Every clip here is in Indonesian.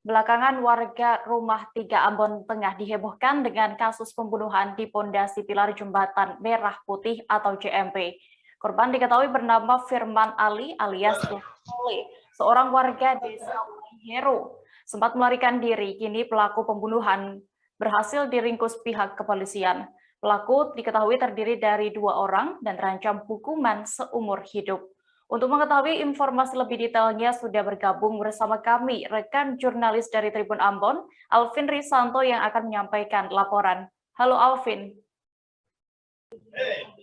Belakangan warga Rumah 3 Ambon Tengah dihebohkan dengan kasus pembunuhan di pondasi pilar Jembatan Merah Putih atau JMP. Korban diketahui bernama Firman Ali alias Ole, seorang warga desa Heru. Sempat melarikan diri, kini pelaku pembunuhan berhasil diringkus pihak kepolisian. Pelaku diketahui terdiri dari 2 orang dan terancam hukuman seumur hidup. Untuk mengetahui informasi lebih detailnya sudah bergabung bersama kami rekan jurnalis dari Tribun Ambon, Alvin Risanto yang akan menyampaikan laporan. Halo Alvin.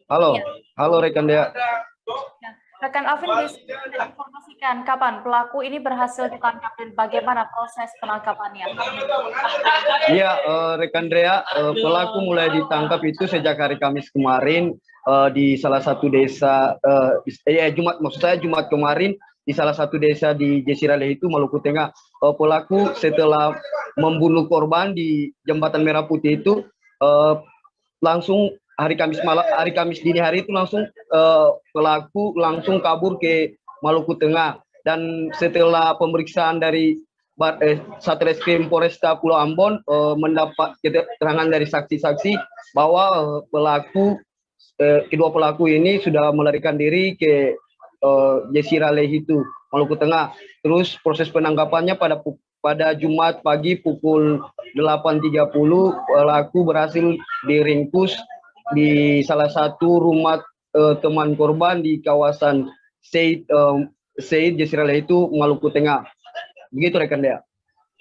Halo, halo rekan Dea. Rekan Alvin bisa informasikan kapan pelaku ini berhasil ditangkap dan bagaimana proses penangkapannya? Iya, rekan Dea, pelaku mulai ditangkap itu sejak hari Kamis kemarin di salah satu desa, Jumat kemarin di salah satu desa di Jesiraleh itu Maluku Tengah. Pelaku setelah membunuh korban di Jembatan Merah Putih itu langsung hari Kamis dini hari itu langsung pelaku langsung kabur ke Maluku Tengah, dan setelah pemeriksaan dari Satreskrim Polresta Pulau Ambon mendapat keterangan dari saksi-saksi bahwa kedua pelaku ini sudah melarikan diri ke Jesiraleh itu Maluku Tengah. Terus proses penangkapannya pada Jumat pagi pukul 8.30 pelaku berhasil diringkus di salah satu rumah teman korban di kawasan Said Jesiraleh itu Maluku Tengah. Begitu rekan Dea.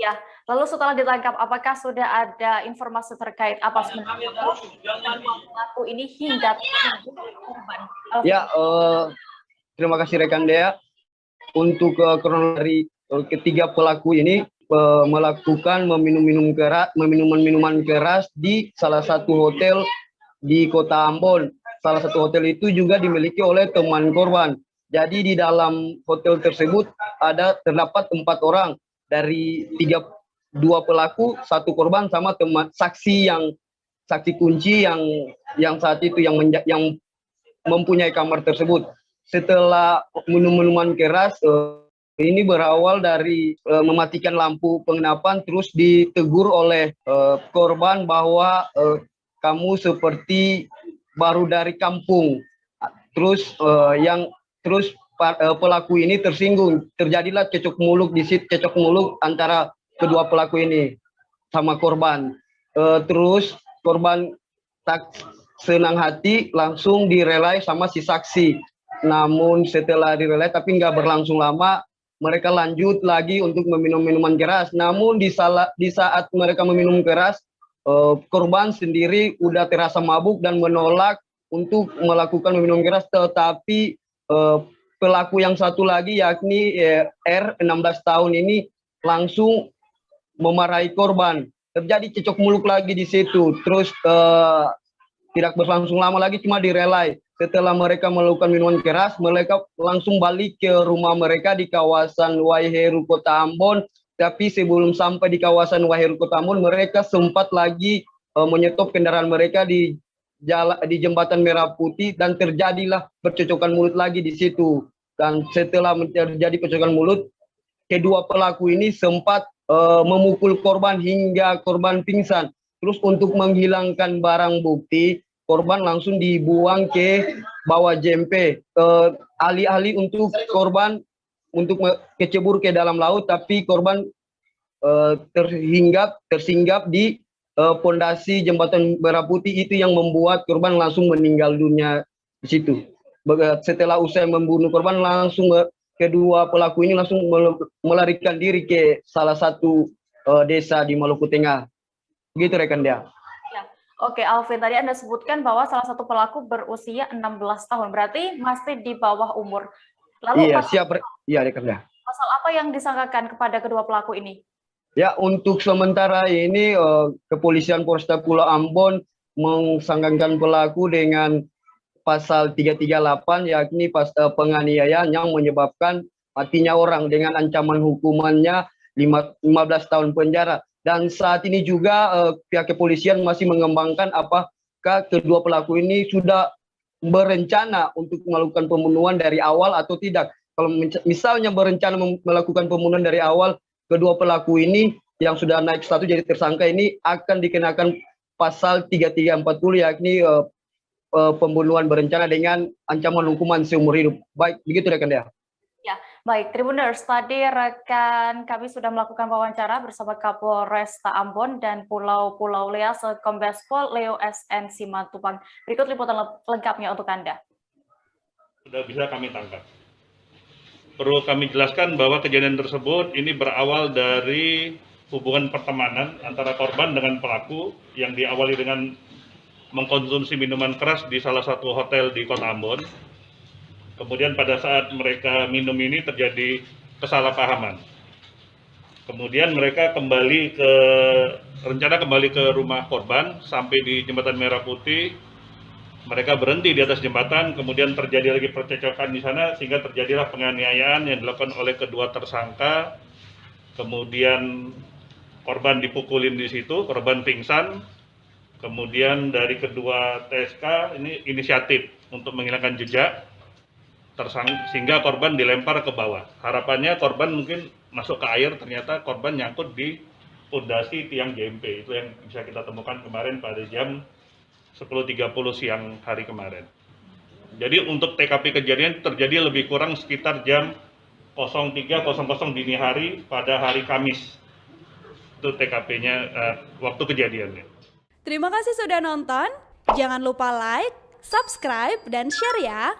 Ya, lalu setelah ditangkap apakah sudah ada informasi terkait apa sebenarnya pelaku ini hingga korban? Ya, terima kasih rekan Dea. Untuk kronologi ketiga pelaku ini melakukan minuman keras di salah satu hotel di Kota Ambon. Salah satu hotel itu juga dimiliki oleh teman korban. Jadi di dalam hotel tersebut terdapat 4 orang, dari 2 pelaku, 1 korban sama teman saksi kunci yang saat itu yang mempunyai kamar tersebut. Setelah minuman keras, ini berawal dari mematikan lampu penginapan, terus ditegur oleh korban bahwa kamu seperti baru dari kampung. Terus pelaku ini tersinggung, terjadilah cekcok mulut antara kedua pelaku ini sama korban. Terus korban tak senang hati langsung direlai sama si saksi. Namun setelah direlai tapi nggak berlangsung lama, mereka lanjut lagi untuk meminum minuman keras. Namun di saat mereka meminum keras, korban sendiri udah terasa mabuk dan menolak untuk melakukan minum keras, tetapi pelaku yang satu lagi yakni R 16 tahun ini langsung memarahi korban. Terjadi cekcok mulut lagi di situ. Terus tidak berlangsung lama lagi, cuma direlai. Setelah mereka melakukan minuman keras, mereka langsung balik ke rumah mereka di kawasan Waiheru Kota Ambon. Tapi sebelum sampai di kawasan Waiheru Kota Ambon, mereka sempat lagi menyetop kendaraan mereka di Jembatan Merah Putih, dan terjadilah percocokan mulut lagi di situ. Dan setelah terjadi percocokan mulut, kedua pelaku ini sempat memukul korban hingga korban pingsan. Terus untuk menghilangkan barang bukti, korban langsung dibuang ke bawah JMP. Alih-alih untuk korban untuk kecebur ke dalam laut, tapi korban tersinggap di pondasi Jembatan Merah Putih, itu yang membuat korban langsung meninggal dunia di situ. Setelah usai membunuh korban, langsung kedua pelaku ini langsung melarikan diri ke salah satu desa di Maluku Tengah. Begitu rekan Dea. Ya. Oke, Alvin, tadi Anda sebutkan bahwa salah satu pelaku berusia 16 tahun, berarti masih di bawah umur. Lalu iya rekan Dea. Pasal apa yang disangkakan kepada kedua pelaku ini? Ya, untuk sementara ini Kepolisian Polresta Pulau Ambon mensangkakan pelaku dengan pasal 338, yakni penganiayaan yang menyebabkan matinya orang, dengan ancaman hukumannya 15 tahun penjara. Dan saat ini juga pihak kepolisian masih mengembangkan apakah kedua pelaku ini sudah berencana untuk melakukan pembunuhan dari awal atau tidak. Kalau misalnya berencana melakukan pembunuhan dari awal, kedua pelaku ini yang sudah naik status jadi tersangka ini akan dikenakan pasal 3340 yakni pembunuhan berencana dengan ancaman hukuman seumur hidup. Baik, begitu rekan ya. Ya, baik, Tribuners, tadi rekan kami sudah melakukan wawancara bersama Kapolresta Ambon dan Pulau Leas Kombes Pol Leo SN Simatupang. Berikut liputan lengkapnya untuk Anda. Sudah bisa kami tangkap. Perlu kami jelaskan bahwa kejadian tersebut ini berawal dari hubungan pertemanan antara korban dengan pelaku yang diawali dengan mengkonsumsi minuman keras di salah satu hotel di Kota Ambon. Kemudian pada saat mereka minum ini terjadi kesalahpahaman. Kemudian mereka kembali ke rumah korban sampai di Jembatan Merah Putih. Mereka berhenti di atas jembatan, kemudian terjadi lagi percekcokan di sana sehingga terjadilah penganiayaan yang dilakukan oleh kedua tersangka. Kemudian korban dipukulin di situ, korban pingsan. Kemudian dari kedua TSK ini inisiatif untuk menghilangkan jejak sehingga korban dilempar ke bawah. Harapannya korban mungkin masuk ke air, ternyata korban nyangkut di pondasi tiang JMP. Itu yang bisa kita temukan kemarin pada jam 10.30 siang hari kemarin. Jadi untuk TKP kejadian terjadi lebih kurang sekitar jam 03.00 dini hari pada hari Kamis. Itu TKP-nya waktu kejadiannya. Terima kasih sudah nonton. Jangan lupa like, subscribe, dan share ya.